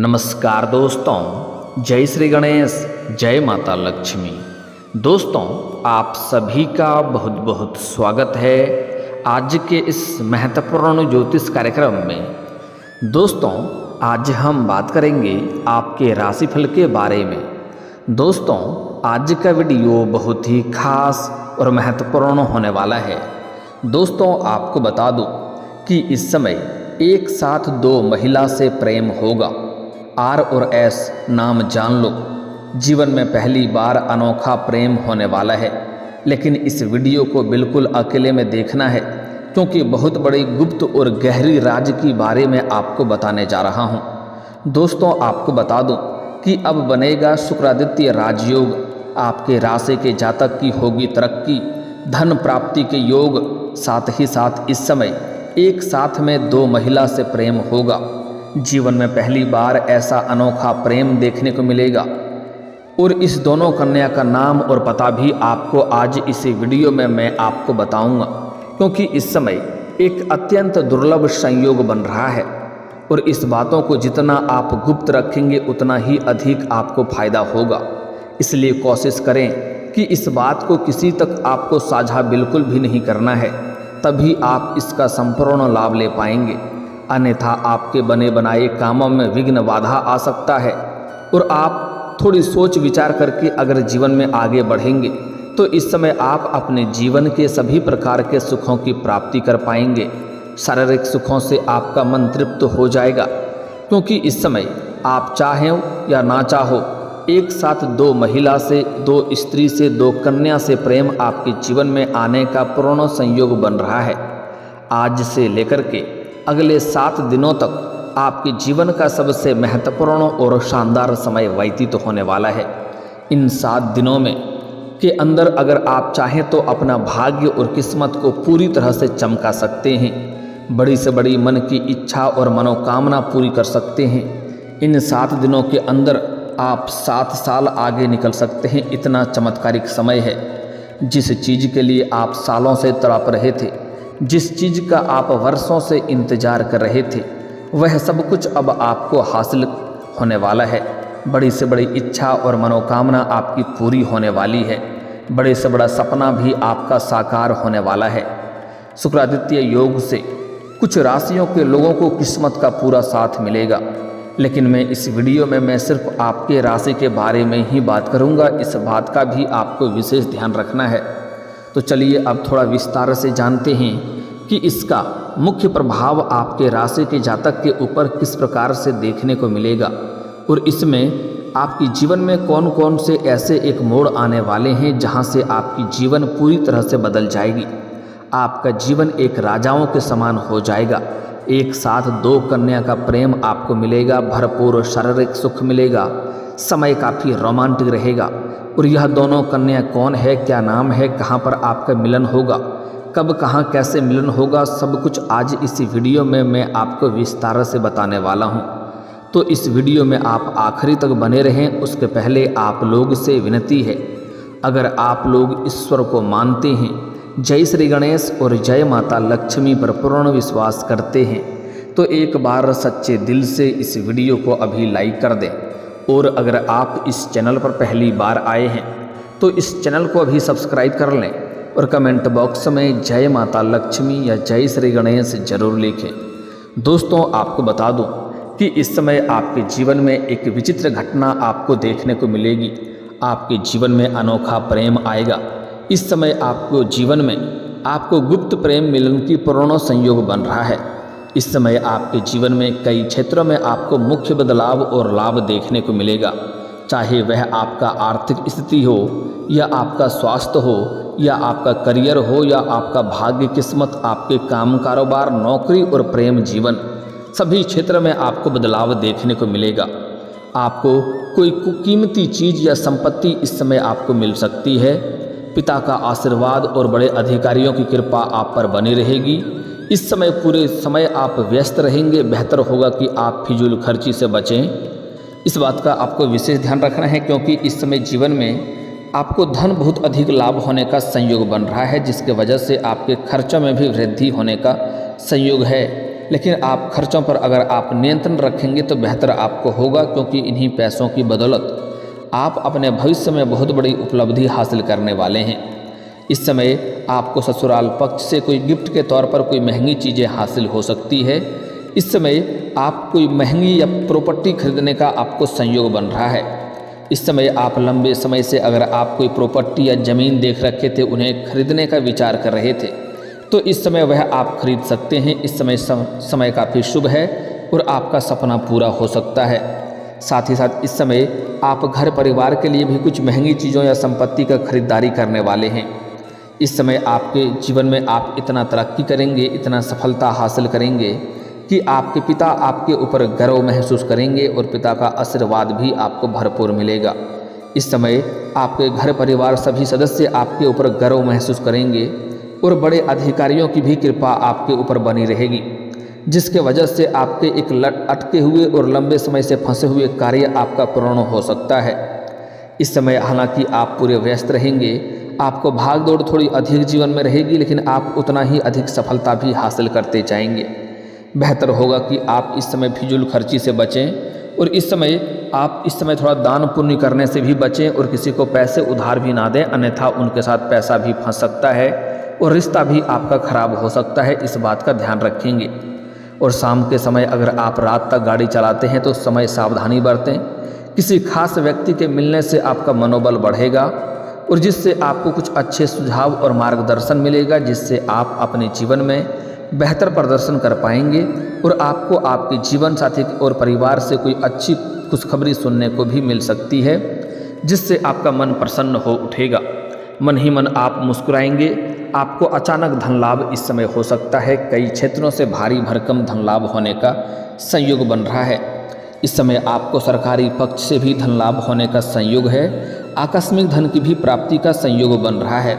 नमस्कार दोस्तों, जय श्री गणेश, जय माता लक्ष्मी। दोस्तों, आप सभी का बहुत बहुत स्वागत है आज के इस महत्वपूर्ण ज्योतिष कार्यक्रम में। दोस्तों, आज हम बात करेंगे आपके राशिफल के बारे में। दोस्तों, आज का वीडियो बहुत ही खास और महत्वपूर्ण होने वाला है। दोस्तों, आपको बता दूं कि इस समय एक साथ दो महिला से प्रेम होगा। आर और एस नाम जान लो, जीवन में पहली बार अनोखा प्रेम होने वाला है। लेकिन इस वीडियो को बिल्कुल अकेले में देखना है, क्योंकि बहुत बड़ी गुप्त और गहरी राज के बारे में आपको बताने जा रहा हूं। दोस्तों, आपको बता दूं कि अब बनेगा शुक्रादित्य राजयोग। आपके राशि के जातक की होगी तरक्की, धन प्राप्ति के योग। साथ ही साथ इस समय एक साथ में दो महिला से प्रेम होगा। जीवन में पहली बार ऐसा अनोखा प्रेम देखने को मिलेगा। और इस दोनों कन्या का नाम और पता भी आपको आज इसी वीडियो में मैं आपको बताऊंगा, क्योंकि इस समय एक अत्यंत दुर्लभ संयोग बन रहा है। और इस बातों को जितना आप गुप्त रखेंगे उतना ही अधिक आपको फायदा होगा। इसलिए कोशिश करें कि इस बात को किसी तक आपको साझा बिल्कुल भी नहीं करना है, तभी आप इसका संपूर्ण लाभ ले पाएंगे। अन्यथा आपके बने बनाए कामों में विघ्न बाधा आ सकता है। और आप थोड़ी सोच विचार करके अगर जीवन में आगे बढ़ेंगे तो इस समय आप अपने जीवन के सभी प्रकार के सुखों की प्राप्ति कर पाएंगे। शारीरिक सुखों से आपका मन तृप्त हो जाएगा, क्योंकि इस समय आप चाहें या ना चाहो एक साथ दो महिला से, दो स्त्री से, दो कन्या से प्रेम आपके जीवन में आने का पूर्ण संयोग बन रहा है। आज से लेकर के अगले 7 दिनों तक आपके जीवन का सबसे महत्वपूर्ण और शानदार समय व्यतीत होने वाला है। इन 7 दिनों में के अंदर अगर आप चाहें तो अपना भाग्य और किस्मत को पूरी तरह से चमका सकते हैं। बड़ी से बड़ी मन की इच्छा और मनोकामना पूरी कर सकते हैं। इन 7 दिनों के अंदर आप 7 साल आगे निकल सकते हैं। इतना चमत्कारिक समय है। जिस चीज़ के लिए आप सालों से तड़प रहे थे, जिस चीज़ का आप वर्षों से इंतजार कर रहे थे, वह सब कुछ अब आपको हासिल होने वाला है। बड़ी से बड़ी इच्छा और मनोकामना आपकी पूरी होने वाली है। बड़े से बड़ा सपना भी आपका साकार होने वाला है। शुक्रादित्य योग से कुछ राशियों के लोगों को किस्मत का पूरा साथ मिलेगा। लेकिन मैं इस वीडियो में मैं सिर्फ आपके राशि के बारे में ही बात करूंगा। इस बात का भी आपको विशेष ध्यान रखना है। तो चलिए अब थोड़ा विस्तार से जानते हैं कि इसका मुख्य प्रभाव आपके राशि के जातक के ऊपर किस प्रकार से देखने को मिलेगा, और इसमें आपके जीवन में कौन कौन से ऐसे एक मोड़ आने वाले हैं जहां से आपकी जीवन पूरी तरह से बदल जाएगी। आपका जीवन एक राजाओं के समान हो जाएगा। एक साथ दो कन्या का प्रेम आपको मिलेगा, भरपूर शारीरिक सुख मिलेगा, समय काफ़ी रोमांटिक रहेगा। और यह दोनों कन्या कौन है, क्या नाम है, कहाँ पर आपका मिलन होगा, कब कहाँ कैसे मिलन होगा, सब कुछ आज इसी वीडियो में मैं आपको विस्तार से बताने वाला हूँ। तो इस वीडियो में आप आखिरी तक बने रहें। उसके पहले आप लोग से विनती है, अगर आप लोग ईश्वर को मानते हैं, जय श्री गणेश और जय माता लक्ष्मी पर पूर्ण विश्वास करते हैं, तो एक बार सच्चे दिल से इस वीडियो को अभी लाइक कर दें। और अगर आप इस चैनल पर पहली बार आए हैं तो इस चैनल को अभी सब्सक्राइब कर लें और कमेंट बॉक्स में जय माता लक्ष्मी या जय श्री गणेश जरूर लिखें। दोस्तों, आपको बता दूं कि इस समय आपके जीवन में एक विचित्र घटना आपको देखने को मिलेगी। आपके जीवन में अनोखा प्रेम आएगा। इस समय आपको जीवन में आपको गुप्त प्रेम मिलन की पूर्ण संयोग बन रहा है। इस समय आपके जीवन में कई क्षेत्रों में आपको मुख्य बदलाव और लाभ देखने को मिलेगा। चाहे वह आपका आर्थिक स्थिति हो, या आपका स्वास्थ्य हो, या आपका करियर हो, या आपका भाग्य किस्मत, आपके काम कारोबार, नौकरी और प्रेम जीवन, सभी क्षेत्र में आपको बदलाव देखने को मिलेगा। आपको कोई कीमती चीज़ या संपत्ति इस समय आपको मिल सकती है। पिता का आशीर्वाद और बड़े अधिकारियों की कृपा आप पर बनी रहेगी। इस समय पूरे समय आप व्यस्त रहेंगे। बेहतर होगा कि आप फिजूल खर्ची से बचें। इस बात का आपको विशेष ध्यान रखना है, क्योंकि इस समय जीवन में आपको धन बहुत अधिक लाभ होने का संयोग बन रहा है, जिसके वजह से आपके खर्चों में भी वृद्धि होने का संयोग है। लेकिन आप खर्चों पर अगर आप नियंत्रण रखेंगे तो बेहतर आपको होगा, क्योंकि इन्हीं पैसों की बदौलत आप अपने भविष्य में बहुत बड़ी उपलब्धि हासिल करने वाले हैं। इस समय आपको ससुराल पक्ष से कोई गिफ्ट के तौर पर कोई महंगी चीज़ें हासिल हो सकती है। इस समय आप कोई महंगी या प्रॉपर्टी खरीदने का आपको संयोग बन रहा है। इस समय आप लंबे समय से अगर आप कोई प्रॉपर्टी या ज़मीन देख रखे थे, उन्हें खरीदने का विचार कर रहे थे, तो इस समय वह आप खरीद सकते हैं। इस समय समय काफ़ी शुभ है और आपका सपना पूरा हो सकता है। साथ ही साथ इस समय आप घर परिवार के लिए भी कुछ महंगी चीज़ों या संपत्ति का खरीदारी करने वाले हैं। इस समय आपके जीवन में आप इतना तरक्की करेंगे, इतना सफलता हासिल करेंगे कि आपके पिता आपके ऊपर गर्व महसूस करेंगे और पिता का आशीर्वाद भी आपको भरपूर मिलेगा। इस समय आपके घर परिवार सभी सदस्य आपके ऊपर गर्व महसूस करेंगे और बड़े अधिकारियों की भी कृपा आपके ऊपर बनी रहेगी, जिसके वजह से आपके एक अटके हुए और लंबे समय से फंसे हुए कार्य आपका पूर्ण हो सकता है। इस समय हालांकि आप पूरे व्यस्त रहेंगे, आपको भाग दौड़ थोड़ी अधिक जीवन में रहेगी, लेकिन आप उतना ही अधिक सफलता भी हासिल करते जाएंगे। बेहतर होगा कि आप इस समय फिजूल खर्ची से बचें और इस समय थोड़ा दान पुण्य करने से भी बचें और किसी को पैसे उधार भी ना दें, अन्यथा उनके साथ पैसा भी फंस सकता है और रिश्ता भी आपका खराब हो सकता है। इस बात का ध्यान रखेंगे। और शाम के समय अगर आप रात तक गाड़ी चलाते हैं तो समय सावधानी बरतें। किसी खास व्यक्ति के मिलने से आपका मनोबल बढ़ेगा और जिससे आपको कुछ अच्छे सुझाव और मार्गदर्शन मिलेगा, जिससे आप अपने जीवन में बेहतर प्रदर्शन कर पाएंगे और आपको आपके जीवन साथी और परिवार से कोई अच्छी खुशखबरी सुनने को भी मिल सकती है, जिससे आपका मन प्रसन्न हो उठेगा। मन ही मन आप मुस्कुराएंगे। आपको अचानक धन लाभ इस समय हो सकता है। कई क्षेत्रों से भारी भरकम धन लाभ होने का संयोग बन रहा है। इस समय आपको सरकारी पक्ष से भी धन लाभ होने का संयोग है। आकस्मिक धन की भी प्राप्ति का संयोग बन रहा है।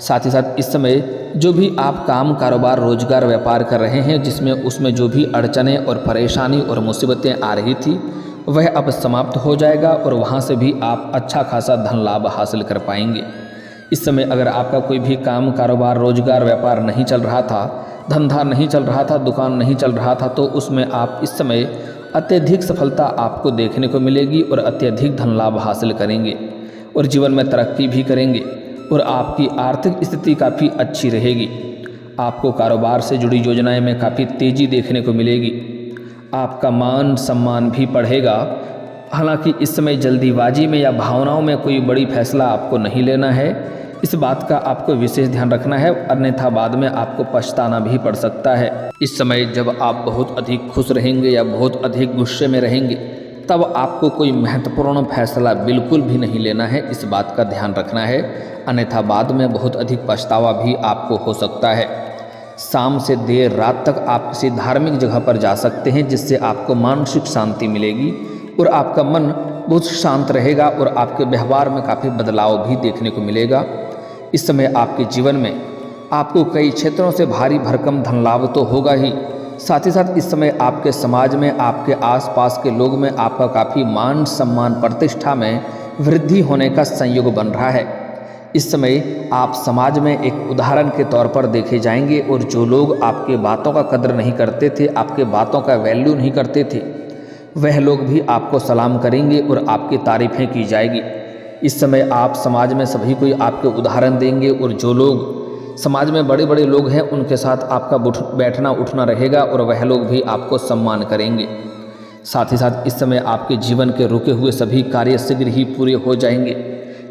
साथ ही साथ इस समय जो भी आप काम कारोबार रोजगार व्यापार कर रहे हैं, उसमें जो भी अड़चनें और परेशानी और मुसीबतें आ रही थी, वह अब समाप्त हो जाएगा और वहां से भी आप अच्छा खासा धन लाभ हासिल कर पाएंगे। इस समय अगर आपका कोई भी काम कारोबार रोजगार व्यापार नहीं चल रहा था, धंधा नहीं चल रहा था, दुकान नहीं चल रहा था, तो उसमें आप इस समय अत्यधिक सफलता आपको देखने को मिलेगी और अत्यधिक धन लाभ हासिल करेंगे और जीवन में तरक्की भी करेंगे और आपकी आर्थिक स्थिति काफ़ी अच्छी रहेगी। आपको कारोबार से जुड़ी योजनाएं में काफ़ी तेज़ी देखने को मिलेगी। आपका मान सम्मान भी बढ़ेगा। हालांकि इस समय जल्दीबाजी में या भावनाओं में कोई बड़ी फैसला आपको नहीं लेना है। इस बात का आपको विशेष ध्यान रखना है, अन्यथा बाद में आपको पछताना भी पड़ सकता है। इस समय जब आप बहुत अधिक खुश रहेंगे या बहुत अधिक गुस्से में रहेंगे, तब आपको कोई महत्वपूर्ण फैसला बिल्कुल भी नहीं लेना है। इस बात का ध्यान रखना है, अन्यथा बाद में बहुत अधिक पछतावा भी आपको हो सकता है। शाम से देर रात तक आप किसी धार्मिक जगह पर जा सकते हैं, जिससे आपको मानसिक शांति मिलेगी और आपका मन बहुत शांत रहेगा और आपके व्यवहार में काफ़ी बदलाव भी देखने को मिलेगा। इस समय आपके जीवन में आपको कई क्षेत्रों से भारी भरकम धन लाभ तो होगा ही, साथ ही साथ इस समय आपके समाज में, आपके आसपास के लोग में आपका काफ़ी मान सम्मान प्रतिष्ठा में वृद्धि होने का संयोग बन रहा है। इस समय आप समाज में एक उदाहरण के तौर पर देखे जाएंगे और जो लोग आपके बातों का कदर नहीं करते थे, आपके बातों का वैल्यू नहीं करते थे, वह लोग भी आपको सलाम करेंगे और आपकी तारीफ़ें की जाएगी। इस समय आप समाज में सभी को आपके उदाहरण देंगे और जो लोग समाज में बड़े बड़े लोग हैं, उनके साथ आपका बैठना उठना रहेगा और वह लोग भी आपको सम्मान करेंगे। साथ ही साथ इस समय आपके जीवन के रुके हुए सभी कार्य शीघ्र ही पूरे हो जाएंगे।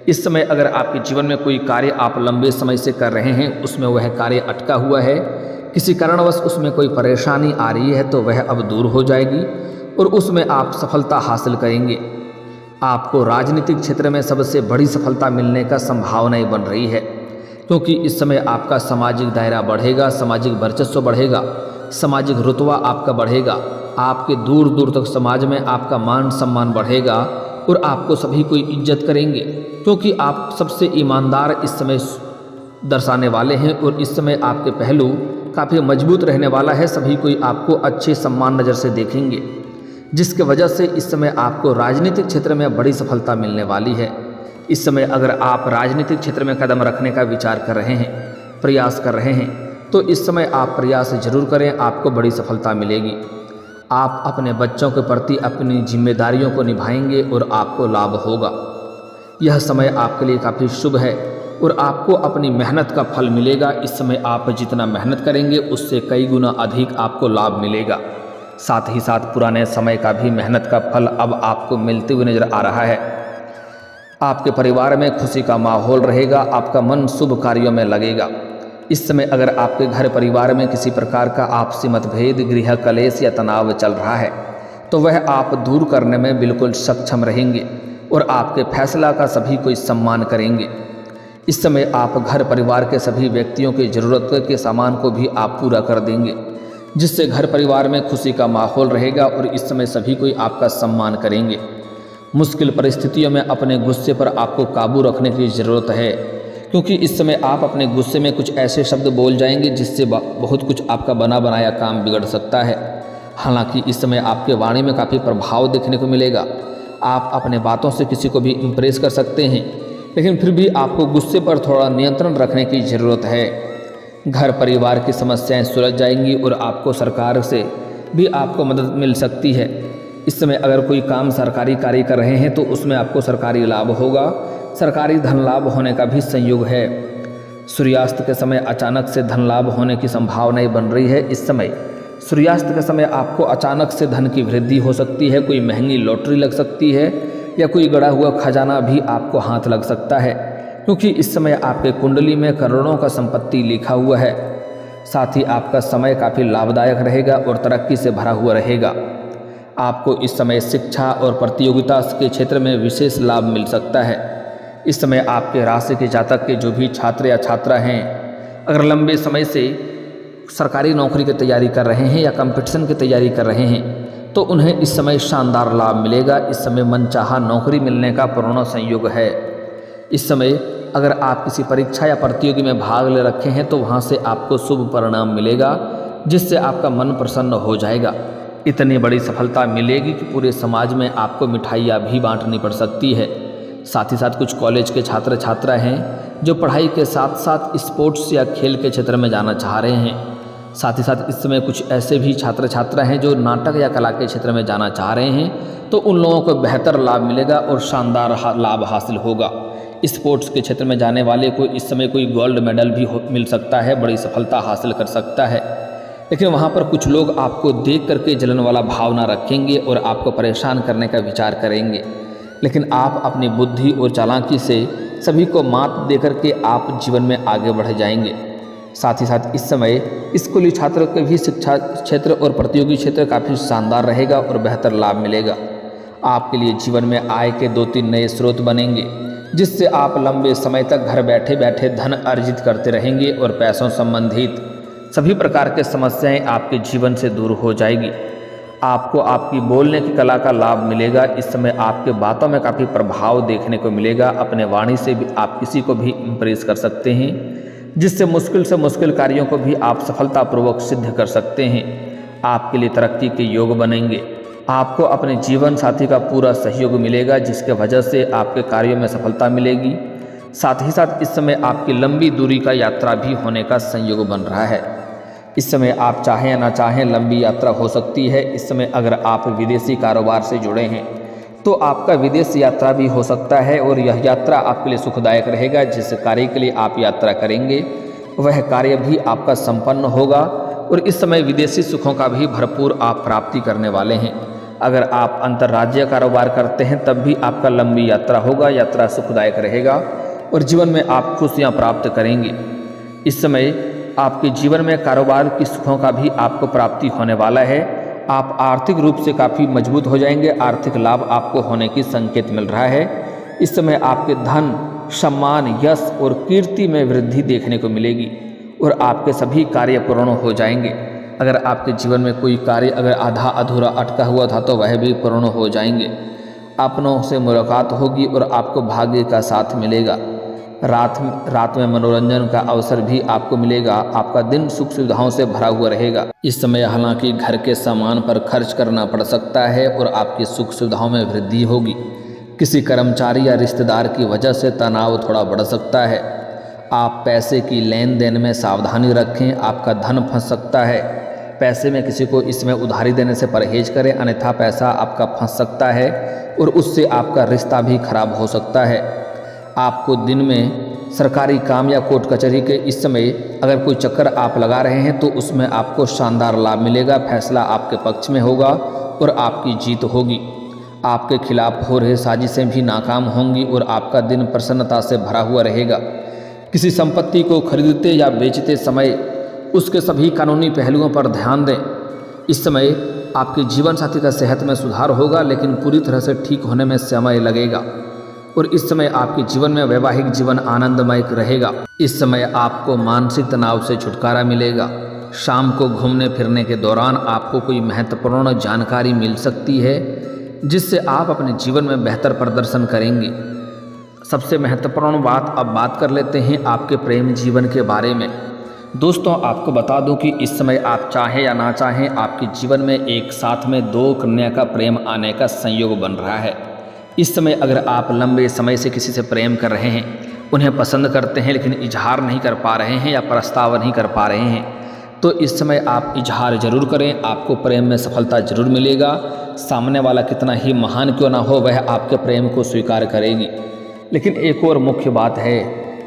इस समय अगर आपके जीवन में कोई कार्य आप लंबे समय से कर रहे हैं, उसमें वह कार्य अटका हुआ है, किसी कारणवश उसमें कोई परेशानी आ रही है, तो वह अब दूर हो जाएगी और उसमें आप सफलता हासिल करेंगे। आपको राजनीतिक क्षेत्र में सबसे बड़ी सफलता मिलने का संभावनाएं बन रही है, क्योंकि इस समय आपका सामाजिक दायरा बढ़ेगा, सामाजिक वर्चस्व बढ़ेगा, सामाजिक रुतबा आपका बढ़ेगा। आपके दूर दूर तक समाज में आपका मान सम्मान बढ़ेगा और आपको सभी कोई इज्जत करेंगे, क्योंकि आप सबसे ईमानदार इस समय दर्शाने वाले हैं और इस समय आपके पहलू काफ़ी मजबूत रहने वाला है। सभी कोई आपको अच्छे सम्मान नज़र से देखेंगे, जिसके वजह से इस समय आपको राजनीतिक क्षेत्र में बड़ी सफलता मिलने वाली है। इस समय अगर आप राजनीतिक क्षेत्र में कदम रखने का विचार कर रहे हैं, प्रयास कर रहे हैं, तो इस समय आप प्रयास जरूर करें, आपको बड़ी सफलता मिलेगी। आप अपने बच्चों के प्रति अपनी जिम्मेदारियों को निभाएंगे और आपको लाभ होगा। यह समय आपके लिए काफ़ी शुभ है और आपको अपनी मेहनत का फल मिलेगा। इस समय आप जितना मेहनत करेंगे उससे कई गुना अधिक आपको लाभ मिलेगा। साथ ही साथ पुराने समय का भी मेहनत का फल अब आपको मिलते हुए नजर आ रहा है। आपके परिवार में खुशी का माहौल रहेगा, आपका मन शुभ कार्यों में लगेगा। इस समय अगर आपके घर परिवार में किसी प्रकार का आपसी मतभेद, गृह कलेश या तनाव चल रहा है तो वह आप दूर करने में बिल्कुल सक्षम रहेंगे और आपके फैसला का सभी कोई सम्मान करेंगे। इस समय आप घर परिवार के सभी व्यक्तियों की ज़रूरत के सामान को भी आप पूरा कर देंगे, जिससे घर परिवार में खुशी का माहौल रहेगा और इस समय सभी कोई आपका सम्मान करेंगे। मुश्किल परिस्थितियों में अपने गुस्से पर आपको काबू रखने की ज़रूरत है, क्योंकि इस समय आप अपने गुस्से में कुछ ऐसे शब्द बोल जाएंगे जिससे बहुत कुछ आपका बना बनाया काम बिगड़ सकता है। हालांकि इस समय आपके वाणी में काफ़ी प्रभाव देखने को मिलेगा। आप अपने बातों से किसी को भी इम्प्रेस कर सकते हैं, लेकिन फिर भी आपको गुस्से पर थोड़ा नियंत्रण रखने की ज़रूरत है। घर परिवार की समस्याएं सुलझ जाएंगी और आपको सरकार से भी आपको मदद मिल सकती है। इस समय अगर कोई काम सरकारी कार्य कर रहे हैं तो उसमें आपको सरकारी लाभ होगा। सरकारी धन लाभ होने का भी संयोग है। सूर्यास्त के समय अचानक से धन लाभ होने की संभावनाएं बन रही है। इस समय सूर्यास्त के समय आपको अचानक से धन की वृद्धि हो सकती है, कोई महंगी लॉटरी लग सकती है या कोई गड़ा हुआ खजाना भी आपको हाथ लग सकता है, क्योंकि इस समय आपके कुंडली में करोड़ों का संपत्ति लिखा हुआ है। साथ ही आपका समय काफ़ी लाभदायक रहेगा और तरक्की से भरा हुआ रहेगा। आपको इस समय शिक्षा और प्रतियोगिता के क्षेत्र में विशेष लाभ मिल सकता है। इस समय आपके राशि के जातक के जो भी छात्र या छात्रा हैं, अगर लंबे समय से सरकारी नौकरी की तैयारी कर रहे हैं या कंपटीशन की तैयारी कर रहे हैं तो उन्हें इस समय शानदार लाभ मिलेगा। इस समय मनचाहा नौकरी मिलने का पूर्ण संयोग है। इस समय अगर आप किसी परीक्षा या प्रतियोगी में भाग ले रखे हैं तो वहां से आपको शुभ परिणाम मिलेगा, जिससे आपका मन प्रसन्न हो जाएगा। इतनी बड़ी सफलता मिलेगी कि पूरे समाज में आपको मिठाइयाँ भी बांटनी पड़ सकती है। साथ ही साथ कुछ कॉलेज के छात्र छात्रा हैं जो पढ़ाई के साथ साथ स्पोर्ट्स या खेल के क्षेत्र में जाना चाह रहे हैं। साथ ही साथ इस समय कुछ ऐसे भी छात्र छात्रा हैं जो नाटक या कला के क्षेत्र में जाना चाह रहे हैं, तो उन लोगों को बेहतर लाभ मिलेगा और शानदार लाभ हासिल होगा। स्पोर्ट्स के क्षेत्र में जाने वाले को इस समय कोई गोल्ड मेडल भी मिल सकता है, बड़ी सफलता हासिल कर सकता है। लेकिन वहाँ पर कुछ लोग आपको देख करके जलन वाला भावना रखेंगे और आपको परेशान करने का विचार करेंगे, लेकिन आप अपनी बुद्धि और चालाकी से सभी को मात दे करके आप जीवन में आगे बढ़ जाएंगे। साथ ही साथ इस समय स्कूली छात्रों के भी शिक्षा क्षेत्र और प्रतियोगी क्षेत्र काफ़ी शानदार रहेगा और बेहतर लाभ मिलेगा। आपके लिए जीवन में आय के 2-3 नए स्रोत बनेंगे, जिससे आप लंबे समय तक घर बैठे बैठे धन अर्जित करते रहेंगे और पैसों संबंधित सभी प्रकार के समस्याएं आपके जीवन से दूर हो जाएगी। आपको आपकी बोलने की कला का लाभ मिलेगा। इस समय आपके बातों में काफ़ी प्रभाव देखने को मिलेगा। अपने वाणी से भी आप किसी को भी इम्प्रेस कर सकते हैं, जिससे मुश्किल से मुश्किल कार्यों को भी आप सफलतापूर्वक सिद्ध कर सकते हैं। आपके लिए तरक्की के योग बनेंगे। आपको अपने जीवन साथी का पूरा सहयोग मिलेगा, जिसके वजह से आपके कार्यों में सफलता मिलेगी। साथ ही साथ इस समय आपकी लंबी दूरी का यात्रा भी होने का संयोग बन रहा है। इस समय आप चाहें या ना चाहें लंबी यात्रा हो सकती है। इस समय अगर आप विदेशी कारोबार से जुड़े हैं तो आपका विदेश यात्रा भी हो सकता है और यह यात्रा आपके लिए सुखदायक रहेगा। जिस कार्य के लिए आप यात्रा करेंगे वह कार्य भी आपका संपन्न होगा और इस समय विदेशी सुखों का भी भरपूर आप प्राप्ति करने वाले हैं। अगर आप अंतर्राज्यीय कारोबार करते हैं तब भी आपका लंबी यात्रा होगा, यात्रा सुखदायक रहेगा और जीवन में आप खुशियाँ प्राप्त करेंगे। इस समय आपके जीवन में कारोबार की सुखों का भी आपको प्राप्ति होने वाला है। आप आर्थिक रूप से काफ़ी मजबूत हो जाएंगे। आर्थिक लाभ आपको होने की संकेत मिल रहा है। इस समय आपके धन, सम्मान, यश और कीर्ति में वृद्धि देखने को मिलेगी और आपके सभी कार्य पूर्ण हो जाएंगे। अगर आपके जीवन में कोई कार्य अगर आधा अधूरा अटका हुआ था तो वह भी पूर्ण हो जाएंगे। अपनों से मुलाकात होगी और आपको भाग्य का साथ मिलेगा। रात में मनोरंजन का अवसर भी आपको मिलेगा। आपका दिन सुख सुविधाओं से भरा हुआ रहेगा। इस समय हालांकि घर के सामान पर खर्च करना पड़ सकता है और आपकी सुख सुविधाओं में वृद्धि होगी। किसी कर्मचारी या रिश्तेदार की वजह से तनाव थोड़ा बढ़ सकता है। आप पैसे की लेन देन में सावधानी रखें, आपका धन फंस सकता है। पैसे में किसी को इसमें उधारी देने से परहेज करें, अन्यथा पैसा आपका फंस सकता है और उससे आपका रिश्ता भी खराब हो सकता है। आपको दिन में सरकारी काम या कोर्ट कचहरी के इस समय अगर कोई चक्कर आप लगा रहे हैं तो उसमें आपको शानदार लाभ मिलेगा, फैसला आपके पक्ष में होगा और आपकी जीत होगी। आपके खिलाफ हो रहे साजिशें भी नाकाम होंगी और आपका दिन प्रसन्नता से भरा हुआ रहेगा। किसी संपत्ति को खरीदते या बेचते समय उसके सभी कानूनी पहलुओं पर ध्यान दें। इस समय आपके जीवन साथी का सेहत में सुधार होगा, लेकिन पूरी तरह से ठीक होने में समय लगेगा और इस समय आपके जीवन में वैवाहिक जीवन आनंदमय रहेगा। इस समय आपको मानसिक तनाव से छुटकारा मिलेगा। शाम को घूमने फिरने के दौरान आपको कोई महत्वपूर्ण जानकारी मिल सकती है जिससे आप अपने जीवन में बेहतर प्रदर्शन करेंगे। सबसे महत्वपूर्ण बात अब बात कर लेते हैं आपके प्रेम जीवन के बारे में। दोस्तों, आपको बता दूं कि इस समय आप चाहें या ना चाहें आपके जीवन में एक साथ में 2 कन्या का प्रेम आने का संयोग बन रहा है। इस समय अगर आप लंबे समय से किसी से प्रेम कर रहे हैं, उन्हें पसंद करते हैं लेकिन इजहार नहीं कर पा रहे हैं या प्रस्ताव नहीं कर पा रहे हैं, तो इस समय आप इजहार जरूर करें, आपको प्रेम में सफलता जरूर मिलेगा। सामने वाला कितना ही महान क्यों ना हो, वह आपके प्रेम को स्वीकार करेगी। लेकिन एक और मुख्य बात है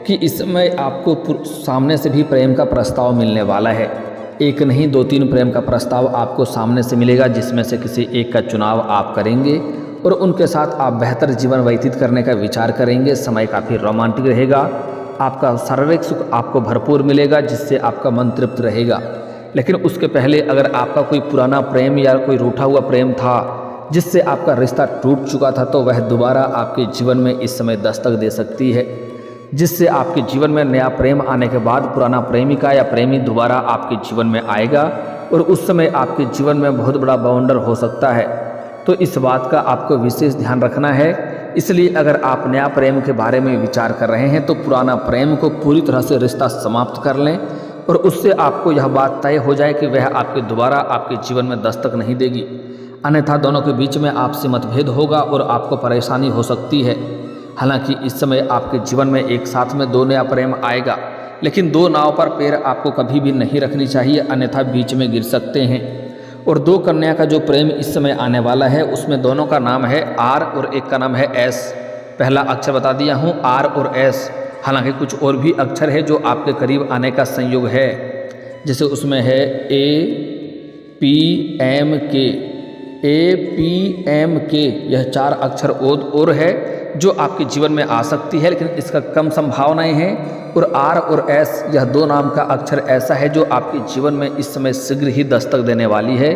कि इस समय आपको सामने से भी प्रेम का प्रस्ताव मिलने वाला है। एक नहीं 2-3 प्रेम का प्रस्ताव आपको सामने से मिलेगा, जिसमें से किसी एक का चुनाव आप करेंगे और उनके साथ आप बेहतर जीवन व्यतीत करने का विचार करेंगे। समय काफ़ी रोमांटिक रहेगा, आपका शारीरिक सुख आपको भरपूर मिलेगा जिससे आपका मन तृप्त रहेगा। लेकिन उसके पहले अगर आपका कोई पुराना प्रेम या कोई रूठा हुआ प्रेम था जिससे आपका रिश्ता टूट चुका था, तो वह दोबारा आपके जीवन में इस समय दस्तक दे सकती है, जिससे आपके जीवन में नया प्रेम आने के बाद पुराना प्रेमिका या प्रेमी दोबारा आपके जीवन में आएगा और उस समय आपके जीवन में बहुत बड़ा बाउंडर हो सकता है। तो इस बात का आपको विशेष ध्यान रखना है। इसलिए अगर आप नया प्रेम के बारे में विचार कर रहे हैं तो पुराना प्रेम को पूरी तरह से रिश्ता समाप्त कर लें और उससे आपको यह बात तय हो जाए कि वह आपके दोबारा आपके जीवन में दस्तक नहीं देगी, अन्यथा दोनों के बीच में आपसे मतभेद होगा और आपको परेशानी हो सकती है। हालांकि इस समय आपके जीवन में एक साथ में 2 नया प्रेम आएगा, लेकिन 2 नाव पर पैर आपको कभी भी नहीं रखनी चाहिए, अन्यथा बीच में गिर सकते हैं। और 2 कन्या का जो प्रेम इस समय आने वाला है उसमें दोनों का नाम है आर और एक का नाम है एस। पहला अक्षर बता दिया हूँ, आर और एस। हालांकि कुछ और भी अक्षर है जो आपके करीब आने का संयोग है, जैसे उसमें है APMK। यह 4 अक्षर और है जो आपके जीवन में आ सकती है, लेकिन इसका कम संभावनाएं हैं। और आर और एस, यह 2 नाम का अक्षर ऐसा है जो आपके जीवन में इस समय शीघ्र ही दस्तक देने वाली है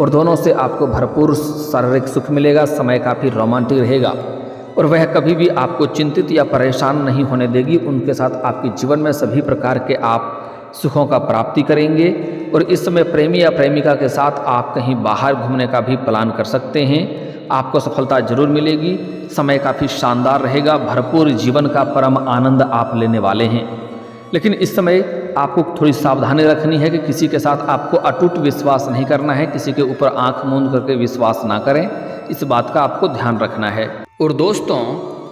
और दोनों से आपको भरपूर शारीरिक सुख मिलेगा। समय काफ़ी रोमांटिक रहेगा और वह कभी भी आपको चिंतित या परेशान नहीं होने देगी। उनके साथ आपके जीवन में सभी प्रकार के आप सुखों का प्राप्ति करेंगे और इस समय प्रेमी या प्रेमिका के साथ आप कहीं बाहर घूमने का भी प्लान कर सकते हैं। आपको सफलता जरूर मिलेगी। समय काफ़ी शानदार रहेगा, भरपूर जीवन का परम आनंद आप लेने वाले हैं। लेकिन इस समय आपको थोड़ी सावधानी रखनी है कि किसी के साथ आपको अटूट विश्वास नहीं करना है, किसी के ऊपर आंख मूंद करके विश्वास ना करें, इस बात का आपको ध्यान रखना है। और दोस्तों,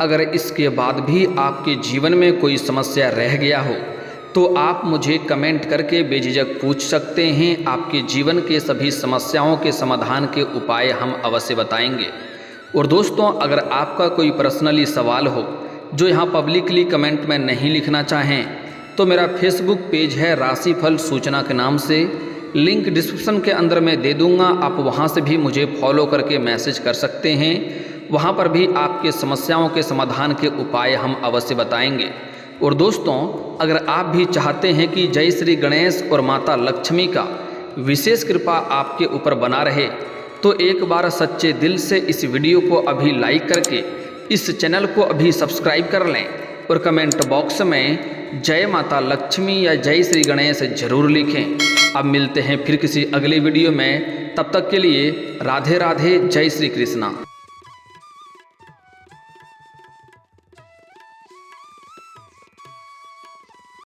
अगर इसके बाद भी आपके जीवन में कोई समस्या रह गया हो तो आप मुझे कमेंट करके बेझिझक पूछ सकते हैं। आपके जीवन के सभी समस्याओं के समाधान के उपाय हम अवश्य बताएंगे। और दोस्तों, अगर आपका कोई पर्सनली सवाल हो जो यहाँ पब्लिकली कमेंट में नहीं लिखना चाहें तो मेरा फेसबुक पेज है राशिफल सूचना के नाम से, लिंक डिस्क्रिप्शन के अंदर मैं दे दूँगा। आप वहाँ से भी मुझे फॉलो करके मैसेज कर सकते हैं। वहाँ पर भी आपके समस्याओं के समाधान के उपाय हम अवश्य बताएंगे। और दोस्तों, अगर आप भी चाहते हैं कि जय श्री गणेश और माता लक्ष्मी का विशेष कृपा आपके ऊपर बना रहे, तो एक बार सच्चे दिल से इस वीडियो को अभी लाइक करके इस चैनल को अभी सब्सक्राइब कर लें और कमेंट बॉक्स में जय माता लक्ष्मी या जय श्री गणेश जरूर लिखें। अब मिलते हैं फिर किसी अगले वीडियो में, तब तक के लिए राधे राधे, जय श्री कृष्णा।